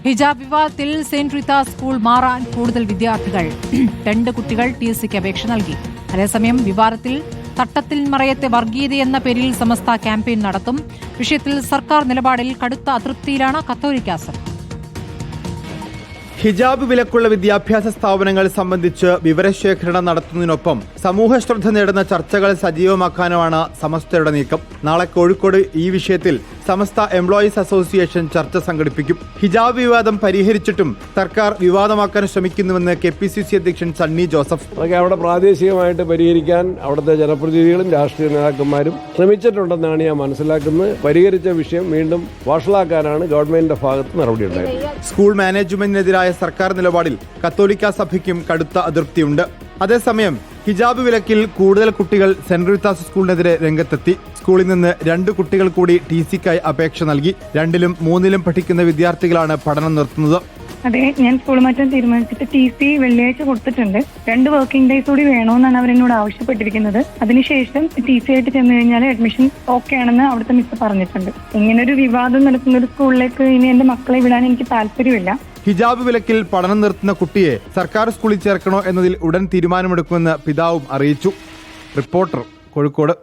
ഹിജാബ് വിവാദത്തിൽ saint Reetha school മാറാൻ കൂടുതൽ വിദ്യാർത്ഥികൾ 2 കുട്ടികൾ ടിഎസ്സിക്ക് അപേക്ഷ നൽകി. അതേസമയം വിവാദത്തിൽ തട്ടത്തിൽ മറയത്തെ വർഗീയതയെന്ന പേരിൽ സമസ്ത ക്യാമ്പയിൻ നടത്തും. വിഷയത്തിൽ സർക്കാർ നിലപാടിൽ കടുത്ത അതൃപ്തിയിലാണ് കത്തോലിക്കാ സഭ. ഹിജാബ് വിലക്കുള്ള വിദ്യാഭ്യാസ സ്ഥാപനങ്ങൾ സംബന്ധിച്ച് വിവരശേഖരണം നടത്തുന്നതിനൊപ്പം സമൂഹ ശ്രദ്ധ നേടുന്ന ചർച്ചകൾ സജീവമാക്കാനുമാണ് സമസ്തയുടെ നീക്കം. നാളെ കോഴിക്കോട് ഈ വിഷയത്തിൽ സമസ്ത എംപ്ലോയീസ് അസോസിയേഷൻ ചർച്ച സംഘടിപ്പിക്കും. ഹിജാബ് വിവാദം പരിഹരിച്ചിട്ടും സർക്കാർ വിവാദമാക്കാൻ ശ്രമിക്കുന്നുവെന്ന് KPCC അധ്യക്ഷൻ സണ്ണി ജോസഫ്. അതൊക്കെ അവിടെ പ്രാദേശികമായിട്ട് പരിഹരിക്കാൻ അവിടുത്തെ ജനപ്രതിനിധികളും രാഷ്ട്രീയ നേതാക്കന്മാരും ശ്രമിച്ചിട്ടുണ്ടെന്നാണ് ഞാൻ മനസ്സിലാക്കുന്നത്. പരിഹരിച്ച വിഷയം വീണ്ടും വഷളാക്കാനാണ് ഗവൺമെന്റിന്റെ ഭാഗത്ത് നടപടിയുണ്ടായത്. സ്കൂൾ മാനേജ്മെന്റിനെതിരായ സർക്കാർ നിലപാടിൽ കത്തോലിക്കാ സഭയ്ക്കും കടുത്ത അതൃപ്തിയുണ്ട്. അതേസമയം ഹിജാബ് വിലക്കിൽ കൂടുതൽ കുട്ടികൾ സെന്റ് റീത്താസ് സ്കൂളിനെതിരെ രംഗത്തെത്തി. സ്കൂളിൽ നിന്ന് 2 കുട്ടികൾ കൂടി TCക്കായി അപേക്ഷ നൽകി. 2ലും 3ലും പഠിക്കുന്ന വിദ്യാർത്ഥികളാ പഠനം നിർത്തുന്നത്. അതെ, ഞാൻ സ്കൂൾ മാറ്റാൻ തീരുമാനിച്ചിട്ട് TC വെള്ളിയാഴ്ച കൊടുത്തിട്ടുണ്ട്. 2 വർക്കിംഗ് ഡേയ്സ് കൂടി വേണമെന്നാണ് അവരെന്നോട് ആവശ്യപ്പെട്ടിരിക്കുന്നത്. അതിനുശേഷം TC ആയിട്ട് ചെന്ന് കഴിഞ്ഞാൽ അഡ്മിഷൻ ഓക്കെ ആണെന്ന് അവിടുത്തെ മിസ് പറഞ്ഞിട്ടുണ്ട്. ഇങ്ങനൊരു വിവാദം നടക്കുന്ന ഒരു സ്കൂളിലേക്ക് ഇനി എന്റെ മക്കളെ വിടാൻ എനിക്ക് താല്പര്യമില്ല. ഹിജാബ് വിലക്കിൽ പഠനം നിർത്തുന്ന കുട്ടിയെ സർക്കാർ സ്കൂളിൽ ചേർക്കണോ എന്നതിൽ ഉടൻ തീരുമാനമെടുക്കുമെന്ന് പിതാവും അറിയിച്ചു. റിപ്പോർട്ടർ, കോഴിക്കോട്.